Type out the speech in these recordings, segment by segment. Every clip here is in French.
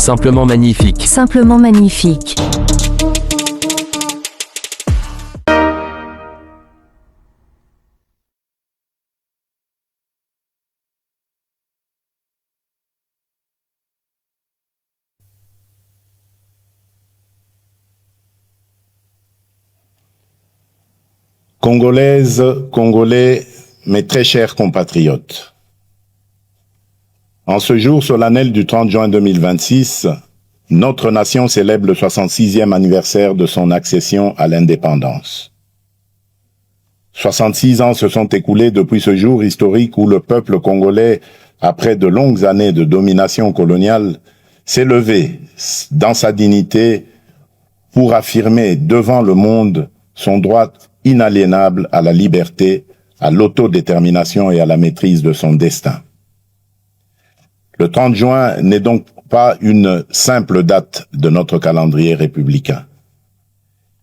Simplement magnifique. Simplement magnifique. Congolaises, Congolais, mes très chers compatriotes. En ce jour solennel du 30 juin 2026, notre nation célèbre le 66e anniversaire de son accession à l'indépendance. 66 ans se sont écoulés depuis ce jour historique où le peuple congolais, après de longues années de domination coloniale, s'est levé dans sa dignité pour affirmer devant le monde son droit inaliénable à la liberté, à l'autodétermination et à la maîtrise de son destin. Le 30 juin n'est donc pas une simple date de notre calendrier républicain.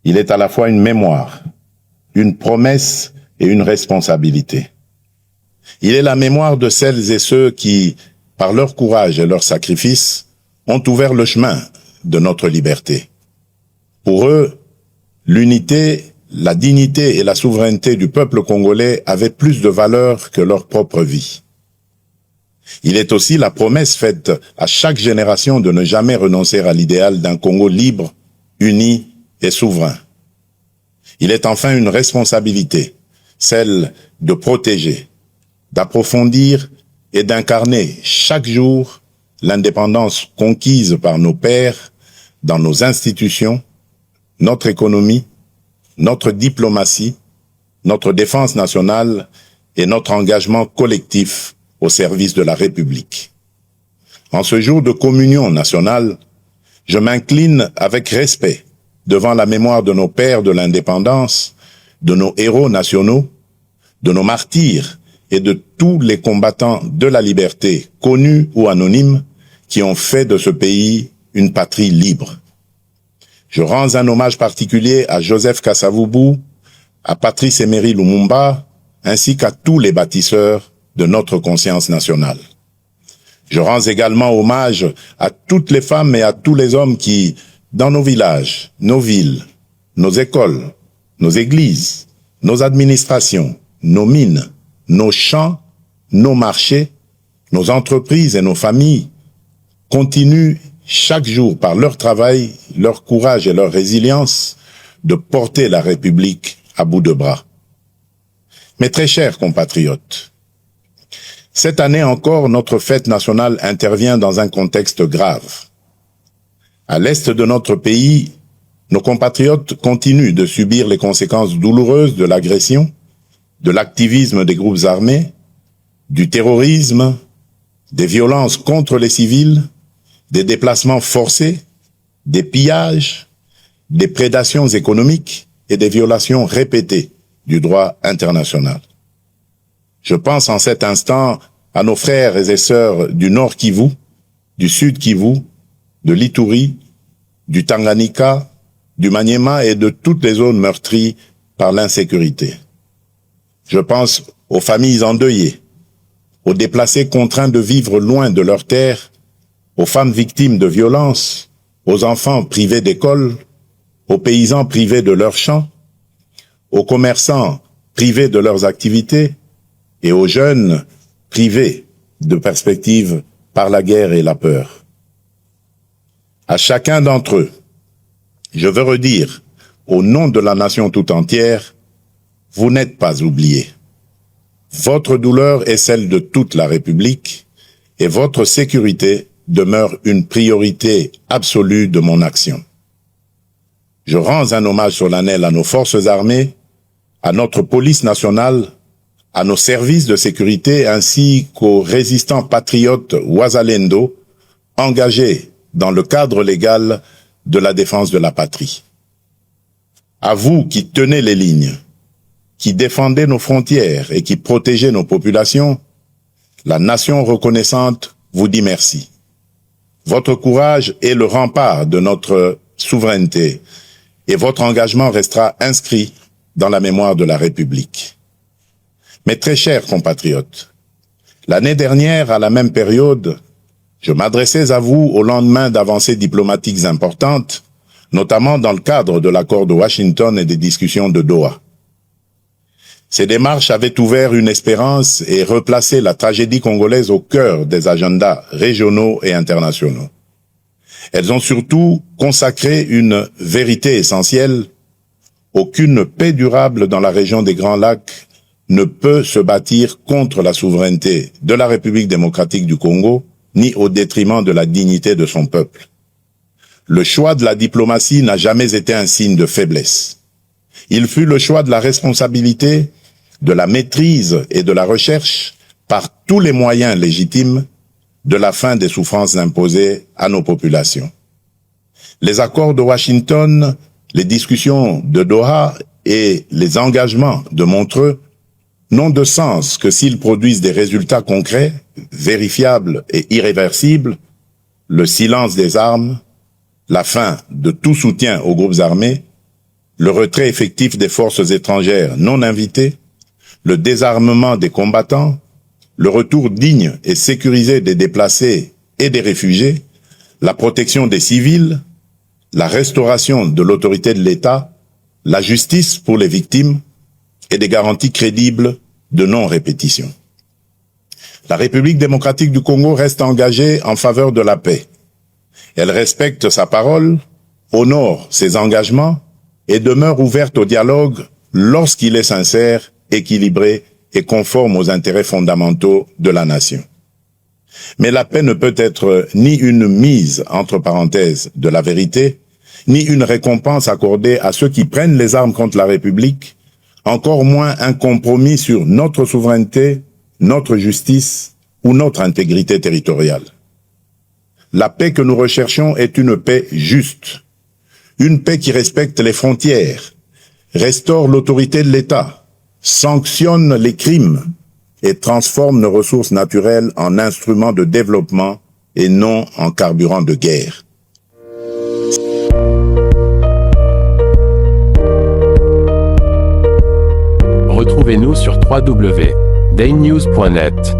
Il est à la fois une mémoire, une promesse et une responsabilité. Il est la mémoire de celles et ceux qui, par leur courage et leur sacrifice, ont ouvert le chemin de notre liberté. Pour eux, l'unité, la dignité et la souveraineté du peuple congolais avaient plus de valeur que leur propre vie. Il est aussi la promesse faite à chaque génération de ne jamais renoncer à l'idéal d'un Congo libre, uni et souverain. Il est enfin une responsabilité, celle de protéger, d'approfondir et d'incarner chaque jour l'indépendance conquise par nos pères dans nos institutions, notre économie, notre diplomatie, notre défense nationale et notre engagement collectif au service de la République. En ce jour de communion nationale, je m'incline avec respect devant la mémoire de nos pères de l'indépendance, de nos héros nationaux, de nos martyrs et de tous les combattants de la liberté, connus ou anonymes, qui ont fait de ce pays une patrie libre. Je rends un hommage particulier à Joseph Kasavubu, à Patrice Emery Lumumba, ainsi qu'à tous les bâtisseurs de notre conscience nationale. Je rends également hommage à toutes les femmes et à tous les hommes qui, dans nos villages, nos villes, nos écoles, nos églises, nos administrations, nos mines, nos champs, nos marchés, nos entreprises et nos familles, continuent chaque jour par leur travail, leur courage et leur résilience de porter la République à bout de bras. Mes très chers compatriotes, cette année encore, notre fête nationale intervient dans un contexte grave. À l'est de notre pays, nos compatriotes continuent de subir les conséquences douloureuses de l'agression, de l'activisme des groupes armés, du terrorisme, des violences contre les civils, des déplacements forcés, des pillages, des prédations économiques et des violations répétées du droit international. Je pense en cet instant à nos frères et sœurs du Nord Kivu, du Sud Kivu, de l'Ituri, du Tanganyika, du Maniema et de toutes les zones meurtries par l'insécurité. Je pense aux familles endeuillées, aux déplacés contraints de vivre loin de leurs terres, aux femmes victimes de violences, aux enfants privés d'école, aux paysans privés de leurs champs, aux commerçants privés de leurs activités et aux jeunes privés de perspectives par la guerre et la peur. À chacun d'entre eux, je veux redire, au nom de la nation tout entière, vous n'êtes pas oubliés. Votre douleur est celle de toute la République et votre sécurité demeure une priorité absolue de mon action. Je rends un hommage solennel à nos forces armées, à notre police nationale, à nos services de sécurité ainsi qu'aux résistants patriotes Wazalendo engagés dans le cadre légal de la défense de la patrie. À vous qui tenez les lignes, qui défendez nos frontières et qui protégez nos populations, la nation reconnaissante vous dit merci. Votre courage est le rempart de notre souveraineté et votre engagement restera inscrit dans la mémoire de la République. Mes très chers compatriotes, l'année dernière, à la même période, Je m'adressais à vous au lendemain d'avancées diplomatiques importantes, notamment dans le cadre de l'accord de Washington et des discussions de Doha. Ces démarches avaient ouvert une espérance et replacé la tragédie congolaise au cœur des agendas régionaux et internationaux. Elles ont surtout consacré une vérité essentielle: aucune paix durable dans la région des Grands Lacs ne peut se bâtir contre la souveraineté de la République démocratique du Congo, ni au détriment de la dignité de son peuple. Le choix de la diplomatie n'a jamais été un signe de faiblesse. Il fut le choix de la responsabilité, de la maîtrise et de la recherche, par tous les moyens légitimes, de la fin des souffrances imposées à nos populations. Les accords de Washington, les discussions de Doha et les engagements de Montreux n'ont de sens que s'ils produisent des résultats concrets, vérifiables et irréversibles: le silence des armes, la fin de tout soutien aux groupes armés, le retrait effectif des forces étrangères non invitées, le désarmement des combattants, le retour digne et sécurisé des déplacés et des réfugiés, la protection des civils, la restauration de l'autorité de l'État, la justice pour les victimes et des garanties crédibles de non-répétition. La République démocratique du Congo reste engagée en faveur de la paix. Elle respecte sa parole, honore ses engagements et demeure ouverte au dialogue lorsqu'il est sincère, équilibré et conforme aux intérêts fondamentaux de la nation. Mais la paix ne peut être ni une mise entre parenthèses de la vérité, ni une récompense accordée à ceux qui prennent les armes contre la République, encore moins un compromis sur notre souveraineté, notre justice ou notre intégrité territoriale. La paix que nous recherchons est une paix juste, une paix qui respecte les frontières, restaure l'autorité de l'État, sanctionne les crimes et transforme nos ressources naturelles en instruments de développement et non en carburant de guerre. Retrouvez-nous sur www.dailynews.net.